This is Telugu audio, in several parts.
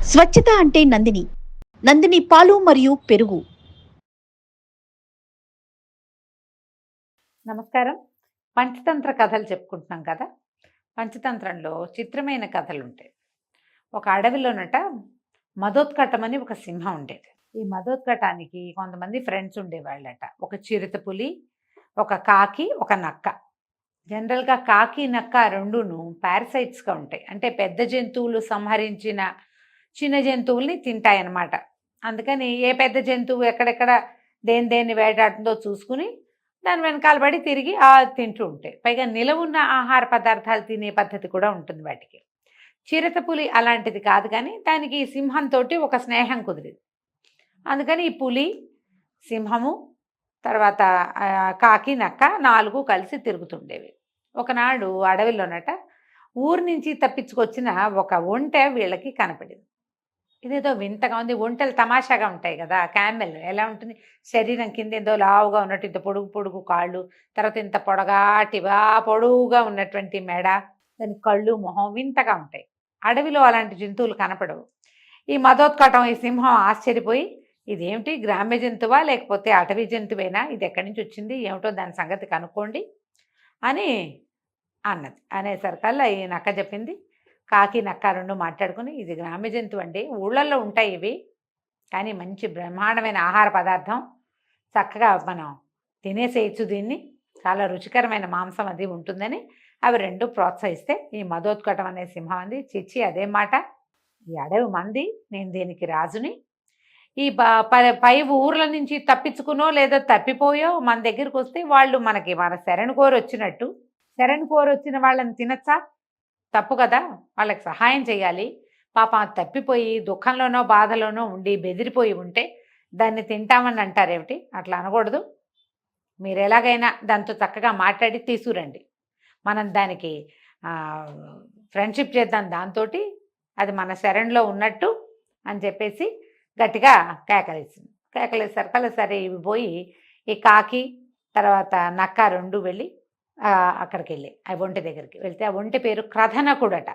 స్వచ్ఛత అంటే నందిని. నందిని పాలు మరియు పెరుగు. నమస్కారం. పంచతంత్ర కథలు చెప్పుకుంటున్నాం కదా! పంచతంత్రంలో చిత్రమైన కథలుంటాయి. ఒక అడవిలోనట మదోత్కటమని ఒక సింహం ఉండేది. ఈ మదోత్కటానికి కొంతమంది ఫ్రెండ్స్ ఉండేవాళ్ళట. ఒక చిరుతపులి, ఒక కాకి, ఒక నక్క. జనరల్‌గా కాకి, నక్క రెండూను పారసైట్స్‌గా ఉంటాయి. అంటే పెద్ద జంతువులు సంహరించిన చిన్న జంతువుల్ని తింటాయన్నమాట. అందుకని ఏ పెద్ద జంతువు ఎక్కడెక్కడ దేన్ని వేటాడుతుందో చూసుకుని దాని వెనకాల పడి తిరిగి తింటూ ఉంటాయి. పైగా నిలవున్న ఆహార పదార్థాలు తినే పద్ధతి కూడా ఉంటుంది వాటికి. చిరుతపులి అలాంటిది కాదు కానీ దానికి ఈ సింహంతోటి ఒక స్నేహం కుదిరింది. అందుకని ఈ పులి, సింహము, తర్వాత కాకి, నక్క 4 కలిసి తిరుగుతుండేవి. ఒకనాడు అడవిలోనట ఊరు నుంచి తప్పించుకొచ్చిన ఒక ఒంటె వీళ్ళకి కనపడింది. ఇదేదో వింతగా ఉంది. ఒంటెలు తమాషాగా ఉంటాయి కదా! క్యామెల్ ఎలా ఉంటుంది, శరీరం కింద ఏదో లావుగా ఉన్నట్టు ఇంత పొడుగు పొడుగు కాళ్ళు, తర్వాత ఇంత పొడగాటిగా పొడవుగా ఉన్నటువంటి మెడ, దాని కళ్ళు, మొహం వింతగా ఉంటాయి. అడవిలో అలాంటి జంతువులు కనపడవు. ఈ మదోత్కటం, ఈ సింహం ఆశ్చర్యపోయి, ఇదేమిటి గ్రామ్య జంతువా లేకపోతే అటవీ జంతువేనా, ఇది ఎక్కడి నుంచి వచ్చింది, ఏమిటో దాని సంగతి కనుక్కోండి అని అన్నది. అనేసరికల్లా ఈ నక్క చెప్పింది. కాకి, నక్క 2 మాట్లాడుకుని, ఇది గ్రామ్య జంతువు అండి, ఊళ్ళల్లో ఉంటాయి ఇవి, కానీ మంచి బ్రహ్మాండమైన ఆహార పదార్థం, చక్కగా మనం తినేసేయచ్చు దీన్ని, చాలా రుచికరమైన మాంసం అది ఉంటుందని అవి 2 ప్రోత్సహిస్తే, ఈ మదోత్కటం అనే సింహం అంది, చిచ్చి అదేం మాట, ఈ అడవి మంది, నేను దీనికి రాజుని, ఈ పై ఊర్ల నుంచి తప్పించుకునో లేదో తప్పిపోయో మన దగ్గరికి వస్తే వాళ్ళు మన శరణు కోరి వచ్చినట్టు, శరణు కోరి వచ్చిన వాళ్ళని తినచ్చా? తప్పు కదా! వాళ్ళకి సహాయం చేయాలి. పాపం అది తప్పిపోయి దుఃఖంలోనో బాధలోనో ఉండి బెదిరిపోయి ఉంటే దాన్ని తింటామని అంటారేమిటి? అట్లా అనకూడదు. మీరు ఎలాగైనా దాంతో చక్కగా మాట్లాడి తీసుకురండి. మనం దానికి ఫ్రెండ్షిప్ చేద్దాం దాంతోటి, అది మన శరణ్లో ఉన్నట్టు అని చెప్పేసి గట్టిగా కేకలేసింది. కేకలేసరికల్లా సరే ఇవి పోయి ఈ కాకి తర్వాత నక్క 2 వెళ్ళి అక్కడికి వెళ్ళి ఆ ఒంటె దగ్గరికి వెళ్తే, ఆ ఒంటె పేరు క్రధనకుడట.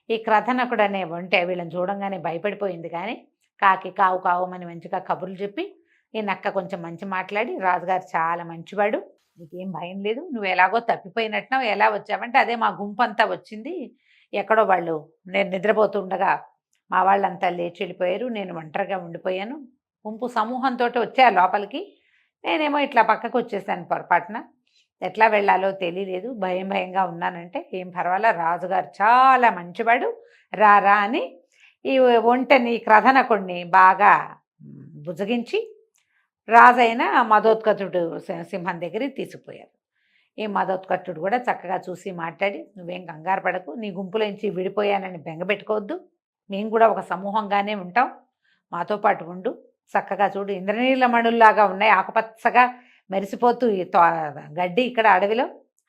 ఈ క్రధనకుడు అనే ఒంటె వీళ్ళని చూడంగానే భయపడిపోయింది. కానీ కాకి కావు కావుమని మంచిగా కబుర్లు చెప్పి, ఈ నక్క కొంచెం మంచి మాట్లాడి, రాజుగారు చాలా మంచివాడు, నీకేం భయం లేదు, నువ్వు ఎలాగో తప్పిపోయినట్టున్నావు, ఎలా వచ్చావంటే, అదే మా గుంపంతా వచ్చింది, ఎక్కడో వాళ్ళు నేను నిద్రపోతుండగా మా వాళ్ళంతా లేచి వెళ్ళిపోయారు, నేను ఒంటరిగా ఉండిపోయాను, గుంపు సమూహంతో వచ్చారు లోపలికి, నేనేమో ఇట్లా పక్కకు వచ్చేసాను పొరపాటున, ఎట్లా వెళ్ళాలో తెలియలేదు, భయంగా ఉన్నానంటే, ఏం పర్వాలా, రాజుగారు చాలా మంచివాడు, రా అని ఈ ఒంటెని క్రధనకుడిని బాగా బుజ్జగించి రాజైన మదోత్కటుడు సింహం దగ్గరికి తీసుకుపోయారు. ఈ మదోత్కటుడు కూడా చక్కగా చూసి మాట్లాడి, నువ్వేం కంగారు పడకు, నీ గుంపులోంచి విడిపోయానని బెంగపెట్టుకోవద్దు, మేము కూడా ఒక సమూహంగానే ఉంటాం, మాతో పాటు ఉండు, చక్కగా చూడు ఇంద్రనీలమణుల్లాగా ఉన్నాయి, ఆకుపచ్చగా మెరిసిపోతూ ఈ గడ్డి ఇక్కడ అడవిలో,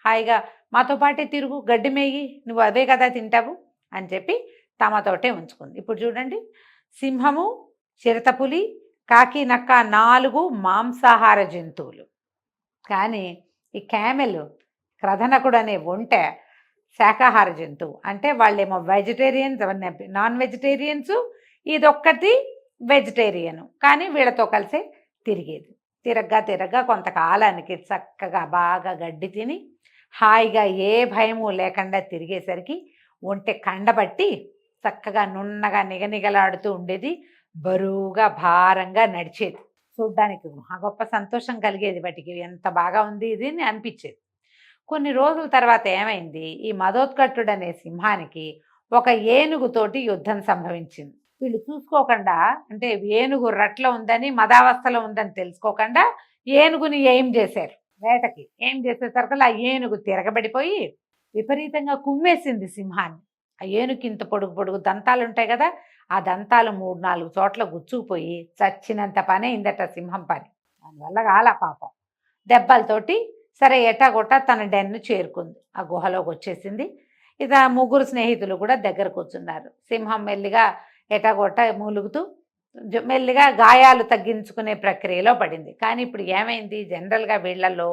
హాయిగా మాతో పాటే తిరుగు, గడ్డి మేగి, నువ్వు అదే కదా తింటావు అని చెప్పి తమతోటే ఉంచుకుంది. ఇప్పుడు చూడండి, సింహము, చిరతపులి, కాకి, నక్క 4 మాంసాహార జంతువులు. కానీ ఈ క్యామెల్, క్రధనకుడు అనే ఒంటె శాకాహార జంతువు. అంటే వాళ్ళేమో వెజిటేరియన్స్, నాన్ వెజిటేరియన్స్, ఇదొక్కటి వెజిటేరియను, కానీ వీళ్ళతో కలిసే తిరిగేది. తిరగ్గా కొంతకాలానికి చక్కగా బాగా గడ్డి తిని హాయిగా ఏ భయము లేకుండా తిరిగేసరికి ఒంటె కండబట్టి చక్కగా నున్నగా నిగనిగలాడుతూ ఉండేది, బరువుగా భారంగా నడిచేది. చూడ్డానికి గొప్ప సంతోషం కలిగేది వాటికి, ఎంత బాగా ఉంది ఇది అని అనిపించేది. కొన్ని రోజుల తర్వాత ఏమైంది, ఈ మదోత్కటుడు అనే సింహానికి ఒక ఏనుగుతోటి యుద్ధం సంభవించింది. వీళ్ళు చూసుకోకుండా, అంటే ఏనుగు రట్లో ఉందని, మదావస్థలో ఉందని తెలుసుకోకుండా ఏనుగుని ఏం చేశారు, వేటకి ఏం చేసేసరికి ఆ ఏనుగు తిరగబడిపోయి విపరీతంగా కుమ్మేసింది సింహాన్ని. ఆ ఏనుగుకి ఇంత పొడుగు పొడుగు దంతాలు ఉంటాయి కదా, ఆ దంతాలు 3-4 చోట్ల గుచ్చుకుపోయి చచ్చినంత పని అయిందట సింహం పని. దానివల్ల కాల పాపం దెబ్బలతోటి సరే ఎటాగొట్టా తన డెన్ను చేరుకుంది, ఆ గుహలోకి వచ్చేసింది. ఇక 3 స్నేహితులు కూడా దగ్గర కూర్చున్నారు. సింహం మెల్లిగా ఎటాగొట్ట మూలుగుతూ మెల్లిగా గాయాలు తగ్గించుకునే ప్రక్రియలో పడింది. కానీ ఇప్పుడు ఏమైంది, జనరల్గా వీళ్లలో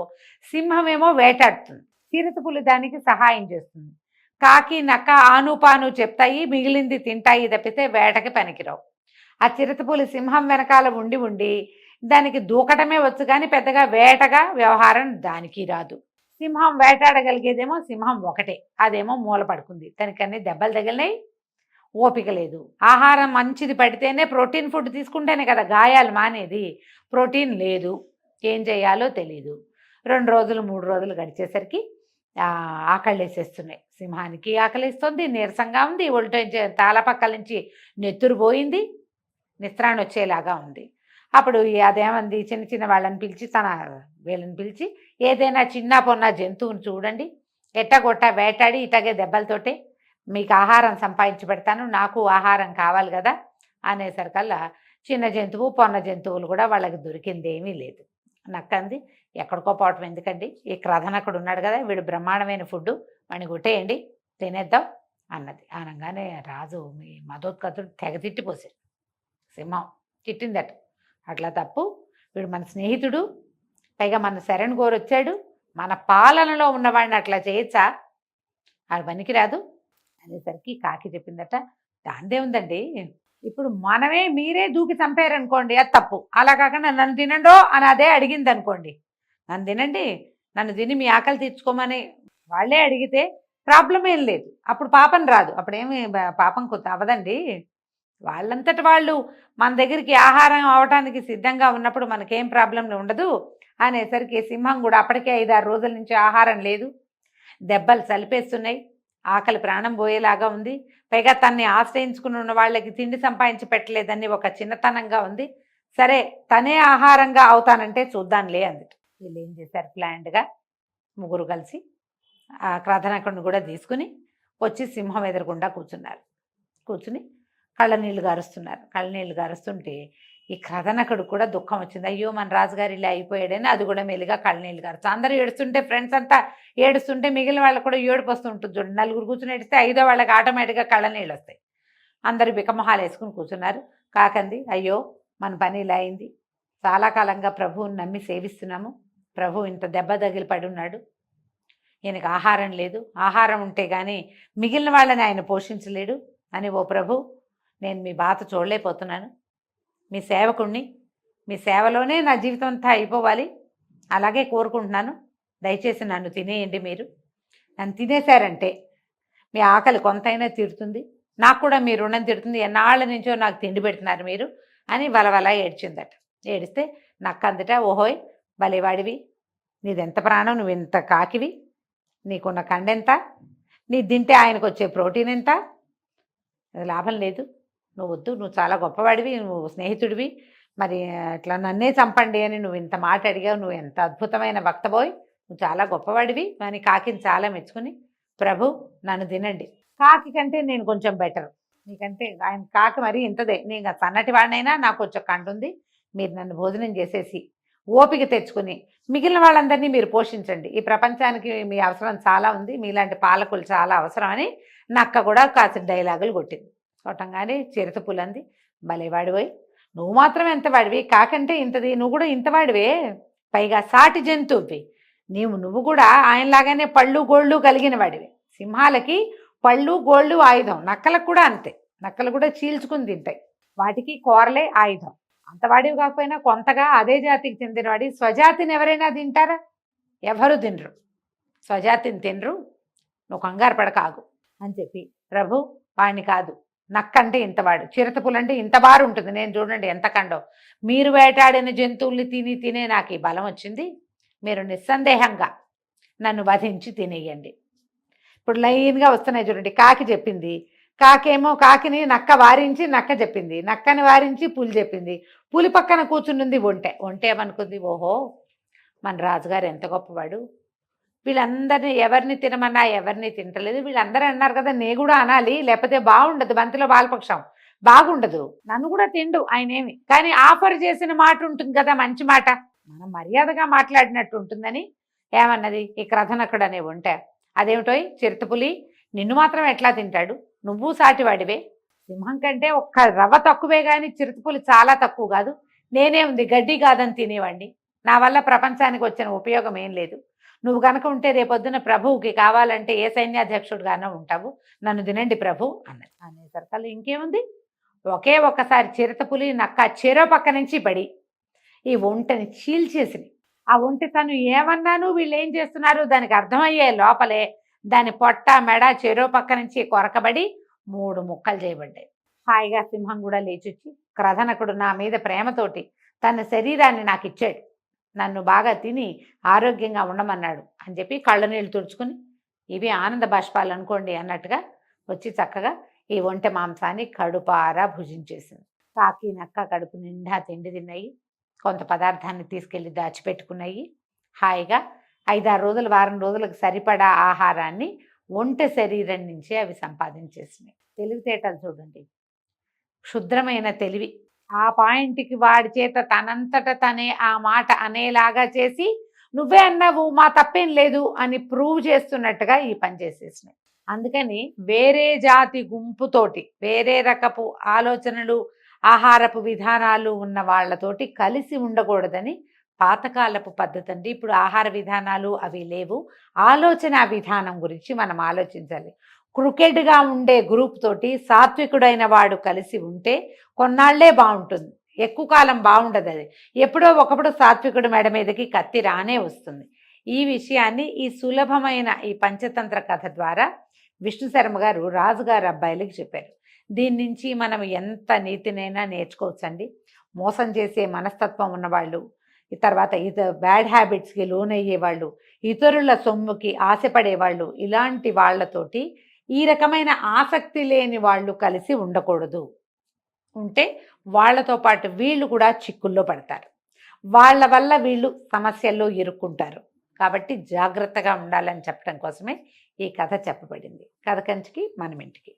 సింహమేమో వేటాడుతుంది, చిరుతపులి దానికి సహాయం చేస్తుంది. కాకి నక్క ఆనుపాను చెప్తాయి, మిగిలింది తింటాయి తప్పితే వేటకి పనికిరావు. ఆ చిరుతపులి సింహం వెనకాల ఉండి ఉండి దానికి దూకటమే వచ్చు కానీ పెద్దగా వేటగా వ్యవహారం దానికి రాదు. సింహం వేటాడగలిగేదేమో సింహం ఒకటే, అదేమో మూల పడుకుంది, దానికన్నీ దెబ్బలు తగిలినాయి, ఓపిక లేదు. ఆహారం మంచిది పడితేనే, ప్రోటీన్ ఫుడ్ తీసుకుంటేనే కదా గాయాలు మానేది. ప్రోటీన్ లేదు, ఏం చేయాలో తెలీదు. 2 రోజులు 3 రోజులు గడిచేసరికి ఆకలేసేస్తున్నాయి. సింహానికి ఆకలిస్తుంది, నీరసంగా ఉంది, ఒంటి తాళపక్కల నుంచి నెత్తురు పోయింది, నిస్త్రాన్ని వచ్చేలాగా ఉంది. అప్పుడు అదేమంది, చిన్న చిన్న వాళ్ళని పిలిచి వీళ్ళని పిలిచి, ఏదైనా చిన్న పొన్న జంతువుని చూడండి, ఎట్టగొట్ట వేటాడి ఇటగే దెబ్బలతోటే మీకు ఆహారం సంపాదించి పెడతాను, నాకు ఆహారం కావాలి కదా అనేసరికల్లా చిన్న జంతువు పొన్న జంతువులు కూడా వాళ్ళకి దొరికింది ఏమీ లేదు. నక్కంది, ఎక్కడికో పోవటం ఎందుకండి, ఈ క్రధనకుడు ఉన్నాడు కదా, వీడు బ్రహ్మాండమైన ఫుడ్, వాడిని కొట్టేయండి తినేద్దాం అన్నది. అనగానే రాజు మీ మధోత్కతుడు తెగ తిట్టిపోసాడు. సింహం తిట్టిందట, అట్లా తప్పు, వీడు మన స్నేహితుడు, పైగా మన శరణ్ గోరొచ్చాడు, మన పాలనలో ఉన్నవాడిని అట్లా చేయొచ్చా, అది పనికిరాదు అనేసరికి కాకి చెప్పిందట, దాందే ఉందండి, ఇప్పుడు మీరే దూకి చంపారనుకోండి అది తప్పు, అలా కాకుండా నన్ను తినండో అని అదే అడిగింది అనుకోండి, నన్ను తినండి, నన్ను తిని మీ ఆకలి తీర్చుకోమని వాళ్ళే అడిగితే ప్రాబ్లం ఏం లేదు, అప్పుడు పాపం రాదు, అప్పుడేమి పాపం కొత్త అవ్వదండి. వాళ్ళంతటి వాళ్ళు మన దగ్గరికి ఆహారం అవటానికి సిద్ధంగా ఉన్నప్పుడు మనకేం ప్రాబ్లం ఉండదు అనేసరికి సింహం కూడా అప్పటికే 5-6 రోజుల నుంచి ఆహారం లేదు, దెబ్బలు చలిపేస్తున్నాయి, ఆకలి ప్రాణం పోయేలాగా ఉంది, పైగా తన్ని ఆశ్రయించుకుని ఉన్న వాళ్ళకి తిండి సంపాదించి పెట్టలేదని ఒక చిన్నతనంగా ఉంది, సరే తనే ఆహారంగా అవుతానంటే చూద్దాంలే అందుకు. వీళ్ళు ఏం చేశారు, ప్లాన్డ్గా ముగ్గురు కలిసి ఆ క్రధనకుడిని కూడా తీసుకుని వచ్చి సింహం ఎదురుగుండా కూర్చుని కళ్ళనీళ్ళు గారుస్తుంటే ఈ కథనకుడు కూడా దుఃఖం వచ్చింది, అయ్యో మన రాజుగారు ఇలా అయిపోయాడని అది కూడా మెల్లిగా కళ్ళనీళ్ళు గారుస్తుంది. అందరూ ఏడుస్తుంటే, ఫ్రెండ్స్ అంతా ఏడుస్తుంటే మిగిలిన వాళ్ళకు కూడా ఏడుపు వస్తుంటుంది చూడండి, 4 కూర్చుని ఏడిస్తే 5వ వాళ్ళకి ఆటోమేటిక్గా కళ్ళనీళ్ళు వస్తాయి. అందరూ బికమొహాలు వేసుకుని కూర్చున్నారు. కాకంది, అయ్యో మన పని ఇలా అయింది, చాలా కాలంగా ప్రభువుని నమ్మి సేవిస్తున్నాము, ప్రభు ఇంత దెబ్బ తగిలి పడి ఉన్నాడు, ఈయనకు ఆహారం లేదు, ఆహారం ఉంటే కానీ మిగిలిన వాళ్ళని ఆయన పోషించలేడు అని, ఓ ప్రభు నేను మీ బాధ చూడలేకపోతున్నాను, మీ సేవకుణ్ణి, మీ సేవలోనే నా జీవితం అంతా అయిపోవాలి, అలాగే కోరుకుంటున్నాను, దయచేసి నన్ను తినేయండి, మీరు నన్ను తినేశారంటే మీ ఆకలి కొంతైనా తీరుతుంది, నాకు కూడా మీ రుణం తీరుతుంది, ఎన్నాళ్ళ నుంచో నాకు తిండి పెడుతున్నారు మీరు అని వలవల ఏడ్చిందట. ఏడిస్తే నక్కందట, ఓహోయ్ భలేవాడివి, నీదెంత ప్రాణం, నువ్వు ఎంత కాకివి, నీకున్న కండెంత, నీ తింటే ఆయనకు వచ్చే ప్రోటీన్ ఎంత, లాభం లేదు, నువ్వు వద్దు, నువ్వు చాలా గొప్పవాడివి, నువ్వు స్నేహితుడివి, మరి అట్లా నన్నే చంపండి అని నువ్వు ఇంత మాట అడిగావు, నువ్వు ఎంత అద్భుతమైన వక్తబోయ్, నువ్వు చాలా గొప్పవాడివి అని కాకిని చాలా మెచ్చుకుని, ప్రభు నన్ను తినండి, కాకి కంటే నేను కొంచెం బెటర్, నీకంటే ఆయన కాకి మరి ఇంతదే, నేను సన్నటి వాడినైనా నాకు కొంచెం కంటుంది, మీరు నన్ను భోజనం చేసేసి ఓపిక తెచ్చుకుని మిగిలిన వాళ్ళందరినీ మీరు పోషించండి, ఈ ప్రపంచానికి మీ అవసరం చాలా ఉంది, మీలాంటి పాలకులు చాలా అవసరం అని నక్క కూడా కాసిన డైలాగులు కొట్టంగానే చిరుతపులంది, భలేవాడిపోయి నువ్వు మాత్రం ఎంత వాడివి, కాకంటే ఇంతది, నువ్వు కూడా ఇంతవాడివే, పైగా సాటి జంతువువి, నువ్వు కూడా ఆయనలాగానే పళ్ళు గోళ్ళు కలిగిన వాడివి, సింహాలకి పళ్ళు గోళ్ళు ఆయుధం, నక్కలకు కూడా అంతే, నక్కలు కూడా చీల్చుకుని తింటాయి, వాటికి కూరలే ఆయుధం, అంతవాడివి కాకపోయినా కొంతగా అదే జాతికి చెందినవాడి, స్వజాతిని ఎవరైనా తింటారా, ఎవరు తినరు, స్వజాతిని తినరు, నువ్వు కంగారు పడకాగు అని చెప్పి, ప్రభు వాడిని కాదు, నక్కంటే ఇంతవాడు, చిరుతపులంటే ఇంత బారు ఉంటుంది, నేను చూడండి ఎంత కండో, మీరు వేటాడిన జంతువుల్ని తినే నాకు ఈ బలం వచ్చింది, మీరు నిస్సందేహంగా నన్ను వధించి తినేయండి. ఇప్పుడు లైన్గా వస్తున్నాయి చూడండి, కాకి చెప్పింది, కాకేమో కాకిని నక్క వారించి నక్క చెప్పింది, నక్కని వారించి పులి చెప్పింది, పులి పక్కన కూర్చున్నది ఒంటె ఏమనుకుంది, ఓహో మన రాజుగారు ఎంత గొప్పవాడు, వీళ్ళందరినీ ఎవరిని తినమన్నా ఎవరిని తింటలేదు, వీళ్ళందరూ అన్నారు కదా నేను కూడా అనాలి, లేకపోతే బాగుండదు, బంతిలో బాలపక్షం బాగుండదు, నన్ను కూడా తిండు ఆయనేమి, కానీ ఆఫర్ చేసిన మాట ఉంటుంది కదా మంచి మాట, మనం మర్యాదగా మాట్లాడినట్టు ఉంటుందని ఏమన్నది ఈ క్రధనకుడు అనే ఒంటె, అదేమిటోయ్ చిరుతపులి నిన్ను మాత్రం ఎట్లా తింటాడు, నువ్వు సాటివాడివే, సింహం కంటే ఒక్క రవ్వ తక్కువే కానీ చిరుతపులి చాలా తక్కువ కాదు, నేనే ఉంది గడ్డి కాదని తినేవాడిని, నా వల్ల ప్రపంచానికి వచ్చిన ఉపయోగం ఏం లేదు, నువ్వు కనుక ఉంటే రేపొద్దున ప్రభువుకి కావాలంటే ఏ సైన్యాధ్యక్షుడుగానో ఉంటావు, నన్ను తినండి ప్రభు అన్నది. అనేసరికల్లా ఇంకేముంది, ఒకే ఒక్కసారి చిరుతపులి నక్క చెరో పక్క నుంచి పడి ఈ ఒంటని చీల్చేసింది. ఆ ఒంటి తను ఏమన్నాను వీళ్ళు ఏం చేస్తున్నారు దానికి అర్థమయ్యే లోపలే దాని పొట్ట మెడ చెరో పక్క నుంచి కొరకబడి 3 ముక్కలు చేయబడ్డాయి. హాయిగా సింహం కూడా లేచొచ్చి, క్రధనకుడు నా మీద ప్రేమతోటి తన శరీరాన్ని నాకు ఇచ్చాడు, నన్ను బాగా తిని ఆరోగ్యంగా ఉండమన్నాడు అని చెప్పి కళ్ళ నీళ్ళు తుడుచుకుని, ఇవి ఆనంద బాష్పాలు అనుకోండి అన్నట్టుగా వచ్చి చక్కగా ఈ ఒంటె మాంసాన్ని కడుపారా భుజించేసింది. కాకి నక్క కడుపు నిండా తిండి తిన్నాయి, కొంత పదార్థాన్ని తీసుకెళ్ళి దాచిపెట్టుకున్నాయి. హాయిగా 5-6 రోజులు వారం రోజులకు సరిపడా ఆహారాన్ని ఒంటె శరీరం నుంచే అవి సంపాదించేసినాయి. తెలివితేటలు చూడండి, క్షుద్రమైన తెలివి. ఆ పాయింట్కి వాడి చేత తనంతట తనే ఆ మాట అనేలాగా చేసి, నువ్వే అన్నావు మా తప్పేం లేదు అని ప్రూవ్ చేస్తున్నట్టుగా ఈ పని చేసేసినాయి. అందుకని వేరే జాతి గుంపుతోటి, వేరే రకపు ఆలోచనలు ఆహారపు విధానాలు ఉన్న వాళ్ళతోటి కలిసి ఉండకూడదని పాతకాలపు పద్ధతి అండి. ఇప్పుడు ఆహార విధానాలు అవి లేవు, ఆలోచన విధానం గురించి మనం ఆలోచించాలి. క్రికెట్గా ఉండే గ్రూప్ తోటి సాత్వికుడైన వాడు కలిసి ఉంటే కొన్నాళ్లే బాగుంటుంది, ఎక్కువ కాలం బాగుండదు. అది ఎప్పుడో ఒకప్పుడు సాత్వికుడు మెడ మీదకి కత్తి రానే వస్తుంది. ఈ విషయాన్ని ఈ సులభమైన ఈ పంచతంత్ర కథ ద్వారా విష్ణు శర్మ గారు రాజుగారు అబ్బాయిలకి చెప్పారు. దీని నుంచి మనం ఎంత నీతినైనా నేర్చుకోవచ్చండి. మోసం చేసే మనస్తత్వం ఉన్నవాళ్ళు, ఈ తర్వాత బ్యాడ్ హ్యాబిట్స్కి లోనయ్యే వాళ్ళు, ఇతరుల సొమ్ముకి ఆశపడేవాళ్ళు, ఇలాంటి వాళ్ళతోటి ఈ రకమైన ఆసక్తి లేని వాళ్ళు కలిసి ఉండకూడదు. ఉంటే వాళ్ళతో పాటు వీళ్ళు కూడా చిక్కుల్లో పడతారు, వాళ్ళ వల్ల వీళ్ళు సమస్యల్లో ఇరుక్కుంటారు. కాబట్టి జాగ్రత్తగా ఉండాలని చెప్పడం కోసమే ఈ కథ చెప్పబడింది. కథ కంచికి మనం ఇంటికి.